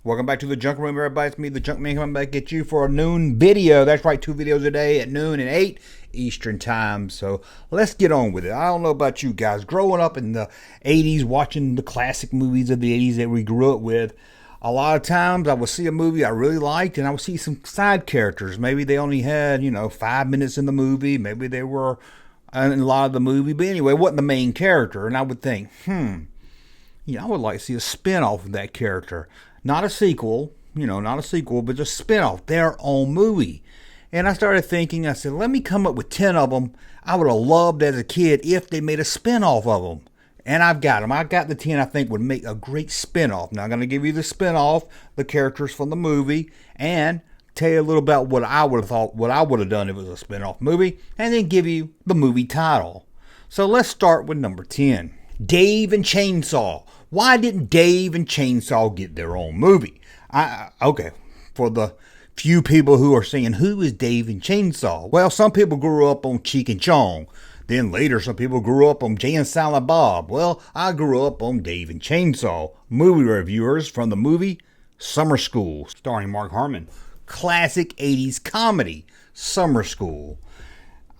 Welcome back to the Junk Room, everybody. It's me, the Junkman, coming back at you for a noon video. That's right, 2 videos a day at noon and 8 Eastern time. So let's get on with it. I don't know about you guys. Growing up in the 80s, watching the classic movies of the 80s that we grew up with, a lot of times I would see a movie I really liked and I would see some side characters. Maybe they only had, 5 minutes in the movie. Maybe they were in a lot of the movie. But anyway, wasn't the main character. And I would think, I would like to see a spinoff of that character. Not a sequel, not a sequel, but just spinoff, their own movie. And I started thinking, I said, let me come up with 10 of them I would have loved as a kid if they made a spinoff of them. And I've got them. I got the 10 I think would make a great spinoff. Now I'm going to give you the spinoff, the characters from the movie, and tell you a little about what I would have thought, what I would have done if it was a spinoff movie, and then give you the movie title. So let's start with number 10. Dave and Chainsaw. Why didn't Dave and Chainsaw get their own movie? Okay, for the few people who are saying, who is Dave and Chainsaw? Well, some people grew up on Cheech and Chong. Then later, some people grew up on Jay and Silent Bob. Well, I grew up on Dave and Chainsaw. Movie reviewers from the movie Summer School, starring Mark Harmon. Classic 80s comedy, Summer School.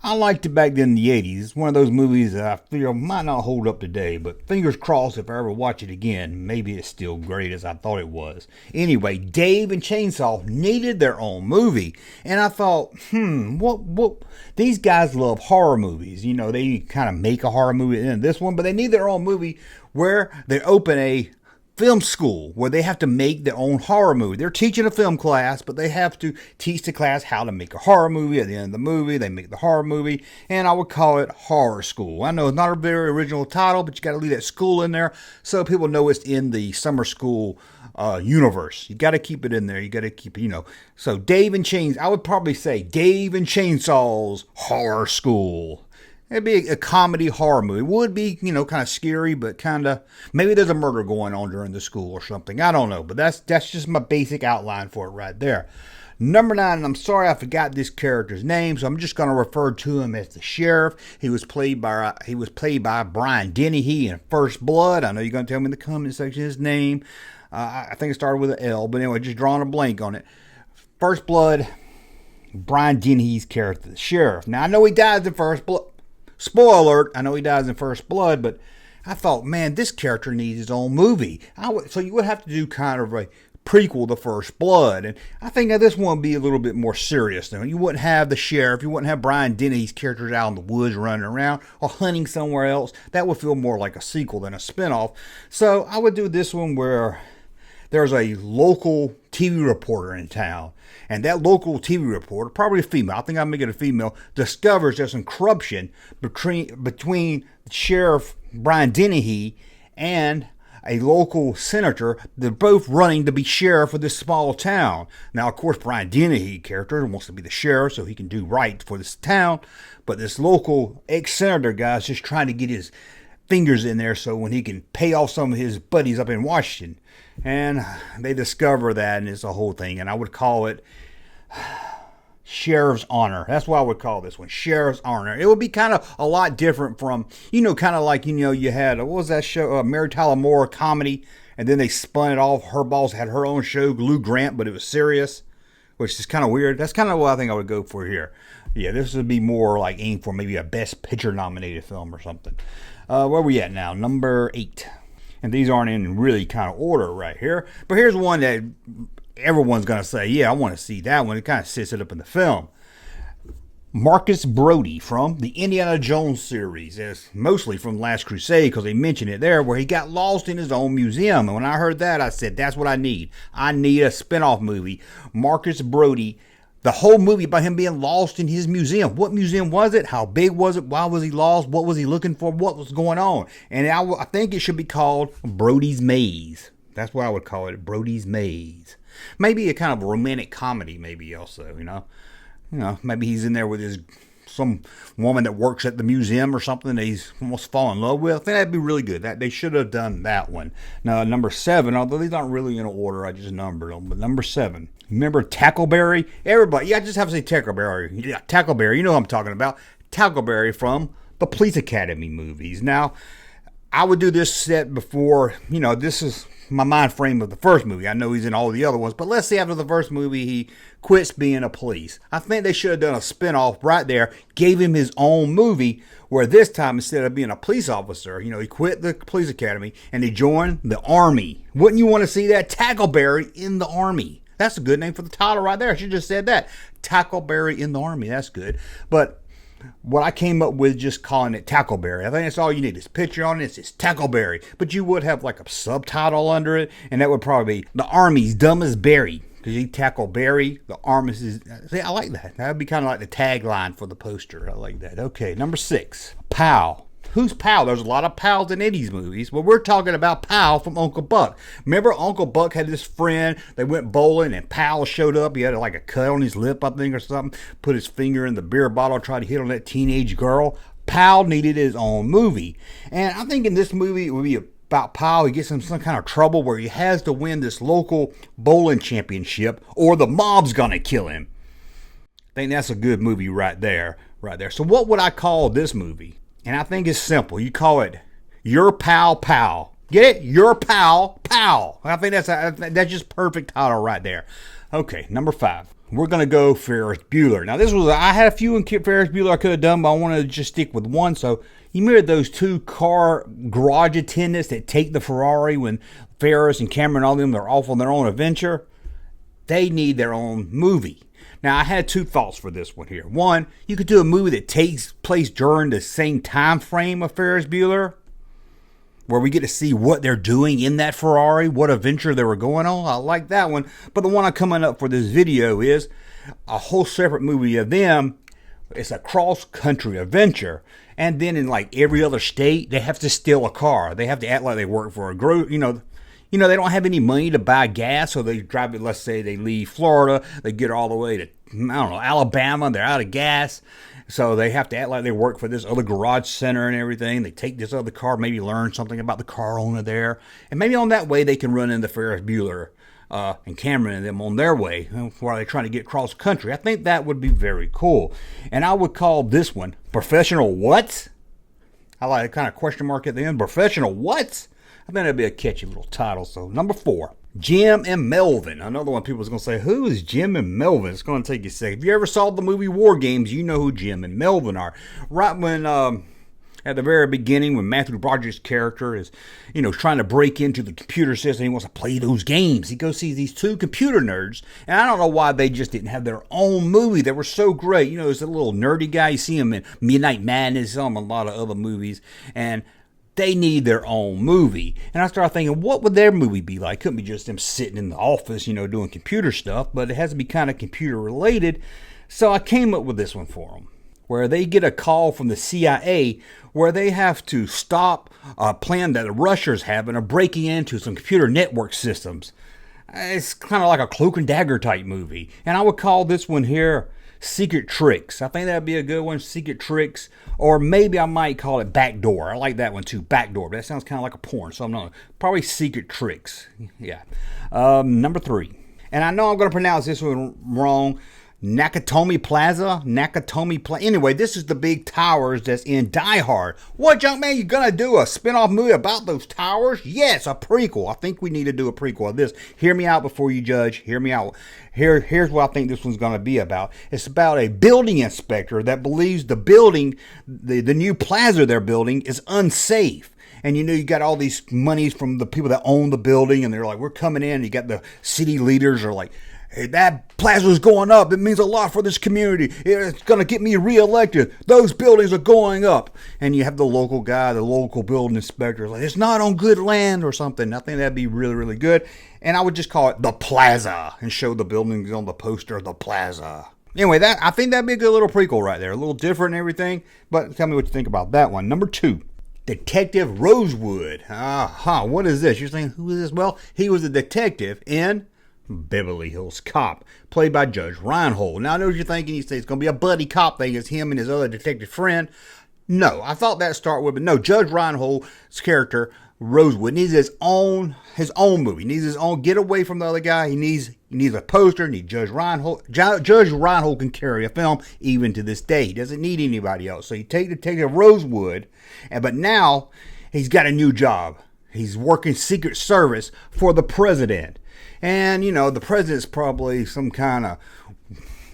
I liked it back then in the 80s. It's one of those movies that I feel might not hold up today, but fingers crossed if I ever watch it again, maybe it's still great as I thought it was. Anyway, Dave and Chainsaw needed their own movie, and I thought, what? These guys love horror movies. They kind of make a horror movie in this one, but they need their own movie where they open a film school where they have to make their own horror movie. They're teaching a film class, but they have to teach the class how to make a horror movie. At the end of the movie, they make the horror movie, and I would call it Horror School. I know it's not a very original title, but you got to leave that school in there so people know it's in the Summer School universe. You got to keep it in there. You got to keep it, So Dave and I would probably say Dave and Chainsaw's Horror School. It'd be a comedy horror movie. It would be, kind of scary, but kind of, maybe there's a murder going on during the school or something. I don't know, but that's just my basic outline for it right there. Number 9, and I'm sorry I forgot this character's name, so I'm just going to refer to him as the sheriff. He was played by Brian Dennehy in First Blood. I know you're going to tell me in the comment section his name. I think it started with an L, but anyway, just drawing a blank on it. First Blood, Brian Dennehy's character, the sheriff. Now I know he dies in First Blood. Spoiler alert, I know he dies in First Blood, but I thought, man, this character needs his own movie. So you would have to do kind of a prequel to First Blood. And I think that this one would be a little bit more serious. Now, you wouldn't have the sheriff, you wouldn't have Brian Dennehy's characters out in the woods running around or hunting somewhere else. That would feel more like a sequel than a spinoff. So I would do this one where there's a local TV reporter in town. And that local TV reporter, probably a female, I think I'll make it a female, discovers there's some corruption between Sheriff Brian Dennehy and a local senator. They're both running to be sheriff of this small town. Now, of course, Brian Dennehy character wants to be the sheriff so he can do right for this town. But this local ex-senator guy is just trying to get his fingers in there so when he can pay off some of his buddies up in Washington. And they discover that, and it's a whole thing. And I would call it Sheriff's Honor. That's what I would call this one, Sheriff's Honor. It would be kind of a lot different from, kind of like, you had, what was that show, Mary Tyler Moore comedy, and then they spun it off. Her boss had her own show, Lou Grant, but it was serious, which is kind of weird. That's kind of what I think I would go for here. Yeah, this would be more like aimed for maybe a Best Picture nominated film or something. Where are we at now? Number 8. And these aren't in really kind of order right here. But here's one that everyone's going to say, yeah, I want to see that one. It kind of sets it up in the film. Marcus Brody from the Indiana Jones series. It's mostly from Last Crusade because they mentioned it there where he got lost in his own museum. And when I heard that, I said, that's what I need. I need a spinoff movie. Marcus Brody. The whole movie about him being lost in his museum. What museum was it? How big was it? Why was he lost? What was he looking for? What was going on? And I think it should be called Martys Maze. That's what I would call it, Martys Maze. Maybe a kind of a romantic comedy, maybe also, maybe he's in there with some woman that works at the museum or something that he's almost fallen in love with. I think that'd be really good. They should have done that one. Now, number 7, although these aren't really in order, I just numbered them, but number 7. Remember Tackleberry? Everybody, I just have to say Tackleberry. Yeah, Tackleberry, you know what I'm talking about. Tackleberry from the Police Academy movies. Now, I would do this set before, this is my mind frame of the first movie. I know he's in all the other ones, but let's say after the first movie he quits being a police. I think they should have done a spinoff right there, gave him his own movie, where this time instead of being a police officer, he quit the police academy and he joined the army. Wouldn't you want to see that? Tackleberry in the army. That's a good name for the title right there. I should have just said that. Tackleberry in the army. That's good. But what I came up with just calling it Tackleberry. I think that's all you need. This picture on it, it says Tackleberry. But you would have like a subtitle under it, and that would probably be The Army's Dumbest Berry. Because you Tackleberry, the Army's is... See, I like that. That would be kind of like the tagline for the poster. I like that. Okay, number 6. Pal. Who's Pal? There's a lot of pals in these movies. Well, we're talking about Pal from Uncle Buck. Remember Uncle Buck had this friend, they went bowling and Pal showed up. He had like a cut on his lip, I think, or something. Put his finger in the beer bottle, tried to hit on that teenage girl. Pal needed his own movie. And I think in this movie it would be about Pal. He gets in some kind of trouble where he has to win this local bowling championship or the mob's gonna kill him. I think that's a good movie right there. So what would I call this movie? And I think it's simple. You call it Your Pal Pal. Get it? Your Pal Pal. I think that's just perfect title right there. Okay, number 5. We're going to go Ferris Bueller. Now, I had a few in Ferris Bueller I could have done, but I wanted to just stick with one. So, you remember those 2 car garage attendants that take the Ferrari when Ferris and Cameron and all them, they're off on their own adventure? They need their own movie. Now, I had 2 thoughts for this one here. One, you could do a movie that takes place during the same time frame of Ferris Bueller, where we get to see what they're doing in that Ferrari, what adventure they were going on. I like that one. But the one I'm coming up for this video is a whole separate movie of them. It's a cross-country adventure. And then in like every other state, they have to steal a car. They have to act like they work for a group, they don't have any money to buy gas, so they drive it. Let's say they leave Florida, they get all the way to, Alabama, they're out of gas. So they have to act like they work for this other garage center and everything. They take this other car, maybe learn something about the car owner there. And maybe on that way they can run into Ferris Bueller and Cameron and them on their way while they're trying to get cross country. I think that would be very cool. And I would call this one Professional What? I like a kind of question mark at the end. Professional What? I think that'd be a catchy little title. So, number 4, Jim and Melvin. Another one people was going to say, who is Jim and Melvin? It's going to take you a second. If you ever saw the movie War Games, you know who Jim and Melvin are. Right when, at the very beginning, when Matthew Broderick's character is, trying to break into the computer system, he wants to play those games. He goes see these 2 computer nerds, and I don't know why they just didn't have their own movie. They were so great. There's a little nerdy guy. You see him in Midnight Madness, a lot of other movies, and they need their own movie. And I started thinking, what would their movie be like? Couldn't be just them sitting in the office, doing computer stuff, but it has to be kind of computer related. So I came up with this one for them, where they get a call from the CIA where they have to stop a plan that the Russians have and are breaking into some computer network systems. It's kind of like a Cloak and Dagger type movie. And I would call this one here Secret Tricks. I think that'd be a good one, Secret Tricks. Or maybe I might call it Backdoor. I like that one too, Backdoor. But that sounds kind of like a porn, so I'm not. Probably Secret Tricks. Yeah. Number 3. And I know I'm going to pronounce this one wrong. Nakatomi Plaza? Anyway, this is the big towers that's in Die Hard. What, Junkman, you gonna do a spin-off movie about those towers? Yes, a prequel. I think we need to do a prequel of this. Hear me out before you judge. Hear me out. Here's what I think this one's gonna be about. It's about a building inspector that believes the building, the new plaza they're building, is unsafe. And you got all these monies from the people that own the building, and they're like, we're coming in. You got the city leaders are like, hey, that plaza's going up. It means a lot for this community. It's going to get me reelected. Those buildings are going up. And you have the local guy, the local building inspector, like, it's not on good land or something. I think that'd be really, really good. And I would just call it The Plaza and show the buildings on the poster, The Plaza. Anyway, I think that'd be a good little prequel right there. A little different and everything. But tell me what you think about that one. Number 2. Detective Rosewood. What is this? You're saying, who is this? Well, he was a detective in Beverly Hills Cop, played by Judge Reinhold. Now, I know what you're thinking. You say it's going to be a buddy cop thing. It's him and his other detective friend. No, I thought that'd start with, but no, Judge Reinhold's character, Rosewood, needs his own movie. He needs his own, get away from the other guy. He needs a poster. He needs Judge Reinhold. Judge Reinhold can carry a film even to this day. He doesn't need anybody else. So you take Detective Rosewood, but now he's got a new job. He's working Secret Service for the president. And, you know, the president's probably some kind of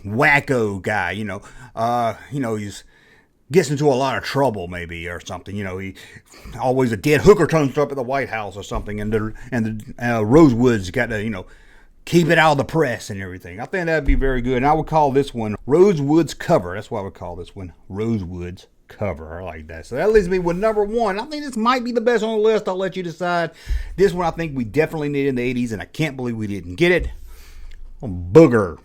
wacko guy, he's gets into a lot of trouble maybe or something. You know, he always a dead hooker turns up at the White House or something, and the Rosewood's got to, keep it out of the press and everything. I think that'd be very good. And I would call this one Rosewood's Cover. That's what I would call this one, Rosewood's Cover. I like that. So that leaves me with number one. I think this might be the best on the list. I'll let you decide. This one I think we definitely needed in the 80s, and I can't believe we didn't get it. Booger.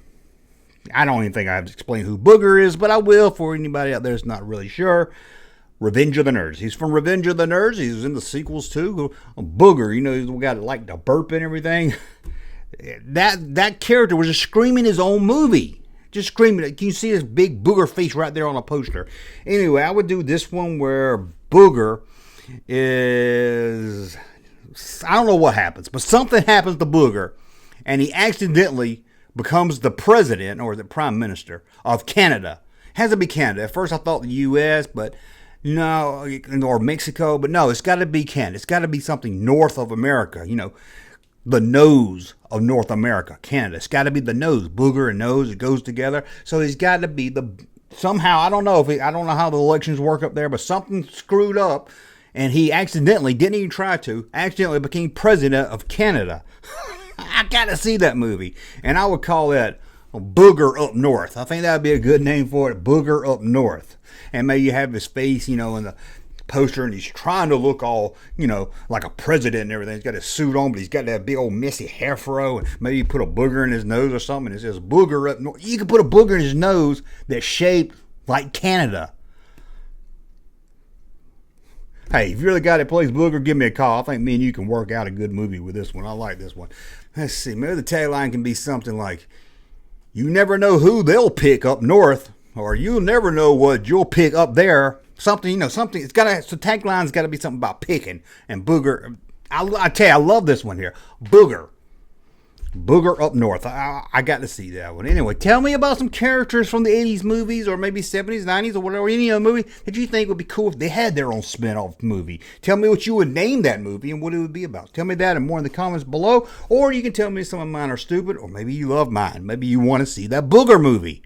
I don't even think I have to explain who Booger is, but I will for anybody out there that's not really sure. Revenge of the Nerds. He's from Revenge of the Nerds. He's in the sequels too. Booger, he's got like the burp and everything. That character was just screaming his own movie. Just screaming. Can you see his big booger face right there on a poster? Anyway, I would do this one where Booger is... I don't know what happens, but something happens to Booger, and he accidentally becomes the president or the prime minister of Canada. Has to be Canada. At first I thought the U.S., but no, or Mexico, but no, it's got to be Canada. It's got to be something north of America, the nose of North America, Canada. It's got to be the nose. Booger and nose, it goes together. So he's got to be somehow, I don't know how the elections work up there, but something screwed up, and he accidentally, didn't even try to, accidentally became president of Canada. I gotta see that movie. And I would call that Booger Up North. I think that would be a good name for it, Booger Up North. And maybe you have his face, in the poster, and he's trying to look all, like a president and everything. He's got his suit on, but he's got that big old messy hair fro, and maybe you put a booger in his nose or something, and it says Booger Up North. You could put a booger in his nose that's shaped like Canada. Hey, if you're the guy that plays Booger, give me a call. I think me and you can work out a good movie with this one. I like this one. Let's see. Maybe the tagline can be something like, you never know who they'll pick up north, or you'll never know what you'll pick up there. Something, something. So tagline's got to be something about picking. And Booger, I tell you, I love this one here. Booger Up North. I got to see that one. Anyway, tell me about some characters from the 80s movies, or maybe 70s, 90s, or whatever, any other movie that you think would be cool if they had their own spinoff movie. Tell me what you would name that movie and what it would be about. Tell me that and more in the comments below, or you can tell me some of mine are stupid, or maybe you love mine. Maybe you want to see that Booger movie.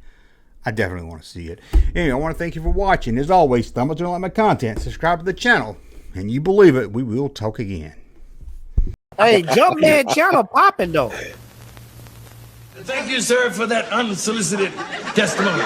I definitely want to see it. Anyway, I want to thank you for watching. As always, thumbs up to like my content, subscribe to the channel, and you believe it, we will talk again. Hey, Junkman channel popping though. Thank you, sir, for that unsolicited testimony.